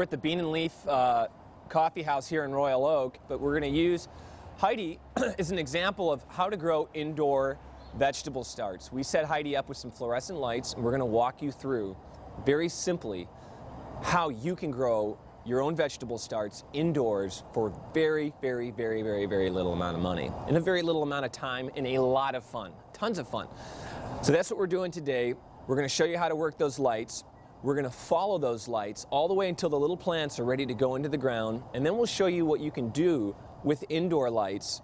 We're at the Bean and Leaf Coffee House here in Royal Oak, but we're going to use Heidi as an example of how to grow indoor vegetable starts. We set Heidi up with some fluorescent lights, and we're going to walk you through, very simply, how you can grow your own vegetable starts indoors for very, very, very, very, very little amount of money, in a very little amount of time, and a lot of fun, tons of fun. So that's what we're doing today. We're going to show you how to work those lights. We're going to follow those lights all the way until the little plants are ready to go into the ground, and then we'll show you what you can do with indoor lights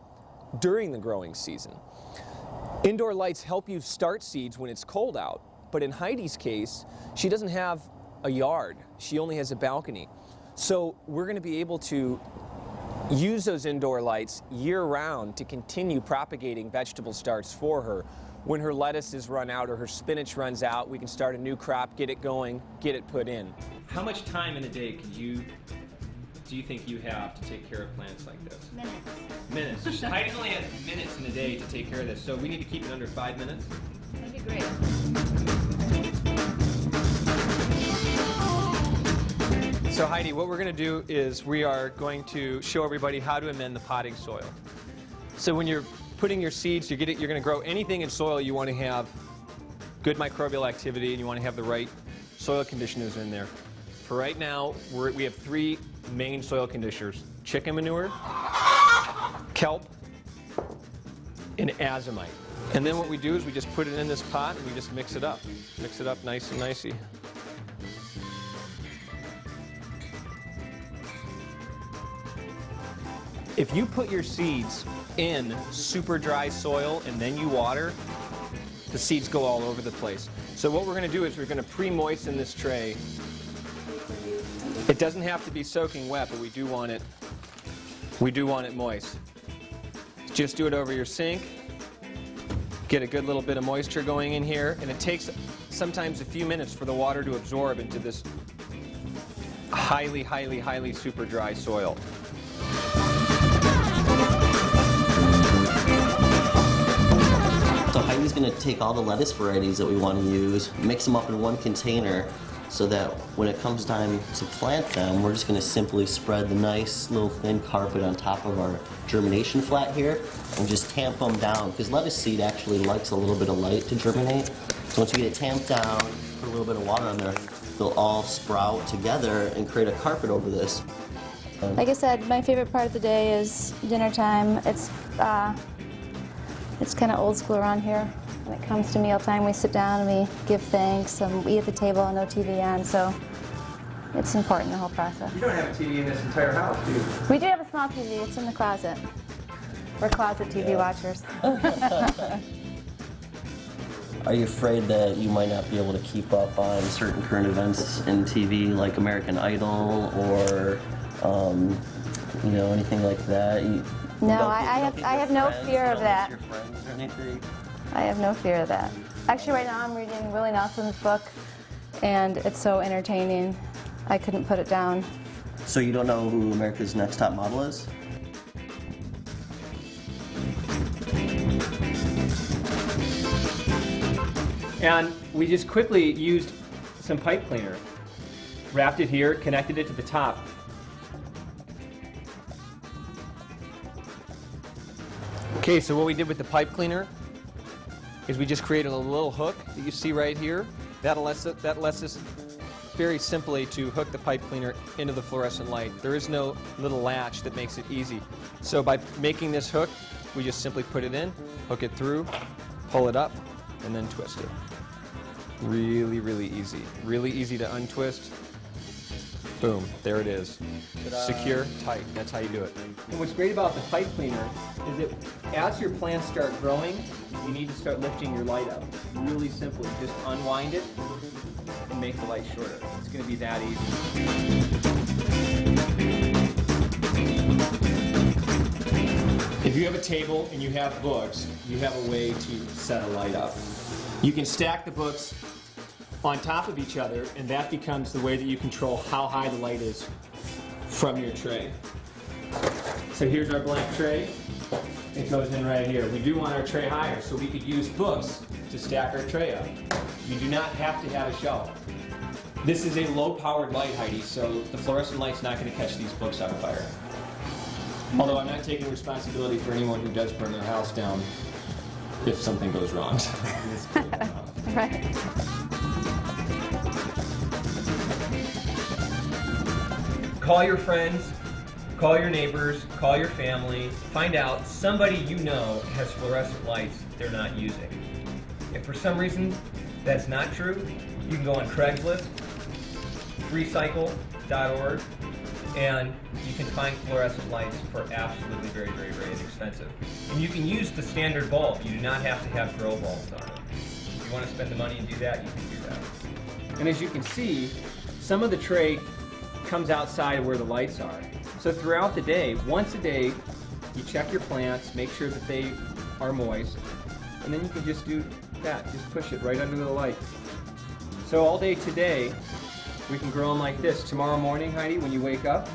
during the growing season. Indoor lights help you start seeds when it's cold out, but in Heidi's case, she doesn't have a yard. She only has a balcony. So we're going to be able to use those indoor lights year-round to continue propagating vegetable starts for her. When her lettuces run out or her spinach runs out, we can start a new crop, get it going, get it put in. How much time in a day do you think you have to take care of plants like this? Minutes. Minutes. Heidi only has minutes in a day to take care of this, so we need to keep it under 5 minutes. That'd be great. So Heidi, what we're going to do is we are going to show everybody how to amend the potting soil. So when you're putting your seeds, you're going to grow anything in soil, you want to have good microbial activity and you want to have the right soil conditioners in there. For right now, we have 3 main soil conditioners: chicken manure, kelp, and azomite. And then what we do is we just put it in this pot and we just mix it up. Mix it up nice and nicey. If you put your seeds in super dry soil and then you water, the seeds go all over the place. So what we're going to do is we're going to pre-moisten this tray. It doesn't have to be soaking wet, but we do want it moist. Just do it over your sink. Get a good little bit of moisture going in here, and it takes sometimes a few minutes for the water to absorb into this highly, highly, highly super dry soil. So Heidi's going to take all the lettuce varieties that we want to use, mix them up in one container so that when it comes time to plant them, we're just going to simply spread the nice little thin carpet on top of our germination flat here and just tamp them down, because lettuce seed actually likes a little bit of light to germinate. So once you get it tamped down, put a little bit of water on there, they'll all sprout together and create a carpet over this. Like I said, my favorite part of the day is dinner time. It's kind of old school around here. When it comes to mealtime, we sit down and we give thanks, and we eat at the table and no TV on, so it's important, the whole process. You don't have a TV in this entire house, do you? We do have a small TV. It's in the closet. We're closet TV watchers. Are you afraid that you might not be able to keep up on certain current events in TV, like American Idol or anything like that? No, I have no fear of that. Your friends or anything? I have no fear of that. Actually, right now I'm reading Willie Nelson's book, and it's so entertaining. I couldn't put it down. So you don't know who America's Next Top Model is? And we just quickly used some pipe cleaner, wrapped it here, connected it to the top. Okay, so what we did with the pipe cleaner is we just created a little hook that you see right here. That lets us very simply to hook the pipe cleaner into the fluorescent light. There is no little latch that makes it easy. So by making this hook, we just simply put it in, hook it through, pull it up, and then twist it. Really, really easy. Really easy to untwist. Boom, there it is. Secure, tight. That's how you do it. And what's great about the pipe cleaner is that as your plants start growing, you need to start lifting your light up. Really simply, just unwind it and make the light shorter. It's going to be that easy. If you have a table and you have books, you have a way to set a light up. You can stack the books on top of each other, and that becomes the way that you control how high the light is from your tray. So here's our blank tray. It goes in right here. We do want our tray higher, so we could use books to stack our tray up. You do not have to have a shelf. This is a low-powered light, Heidi, so the fluorescent light's not going to catch these books on fire. Although I'm not taking responsibility for anyone who does burn their house down if something goes wrong. Right. Call your friends, call your neighbors, call your family, find out somebody you know has fluorescent lights they're not using. If for some reason that's not true, you can go on Craigslist, freecycle.org, and you can find fluorescent lights for absolutely very, very, very inexpensive. And you can use the standard bulb. You do not have to have grow bulbs on it. If you want to spend the money and do that, you can do that. And as you can see, some of the tray comes outside where the lights are. So throughout the day, once a day, you check your plants, make sure that they are moist, and then you can just do that. Just push it right under the light. So all day today, we can grow them like this. Tomorrow morning, Heidi, when you wake up,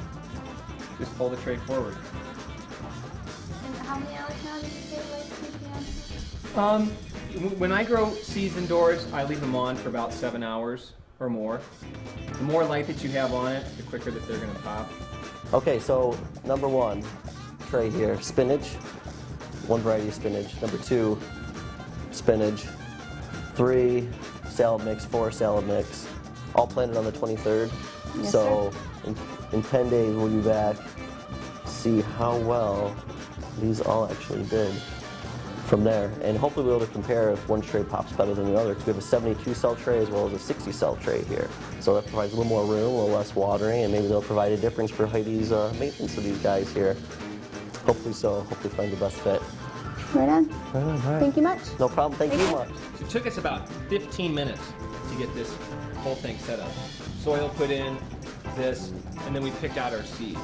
just pull the tray forward. And how many hours now did you say lights keep you on? When I grow seeds indoors, I leave them on for about 7 hours or more. The more light that you have on it, the quicker that they're going to pop. Okay, so number 1 tray here, spinach, 1 variety of spinach. Number 2, spinach. 3, salad mix. 4, salad mix. All planted on the 23rd. Yes, So in 10 days we'll be back, see how well these all actually did from there. And hopefully we'll be able to compare if one tray pops better than the other, because we have a 72 cell tray as well as a 60 cell tray here. So that provides a little more room, a little less watering, and maybe they'll provide a difference for Heidi's maintenance of these guys here. Hopefully so, hopefully find the best fit. Right on. All right. Thank you much. No problem, thank you you. much. So it took us about 15 minutes to get this whole thing set up. Soil put in, this, and then we picked out our seeds.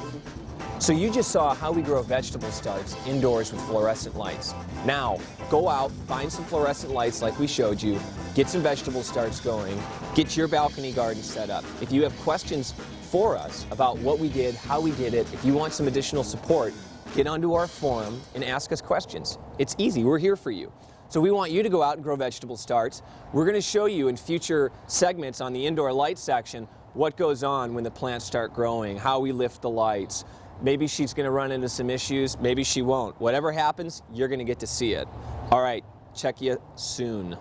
So you just saw how we grow vegetable starts indoors with fluorescent lights. Now, go out, find some fluorescent lights like we showed you, get some vegetable starts going, get your balcony garden set up. If you have questions for us about what we did, how we did it, if you want some additional support, get onto our forum and ask us questions. It's easy, we're here for you. So we want you to go out and grow vegetable starts. We're going to show you in future segments on the indoor light section what goes on when the plants start growing, how we lift the lights. Maybe she's going to run into some issues, maybe she won't. Whatever happens, you're going to get to see it. All right, check you soon.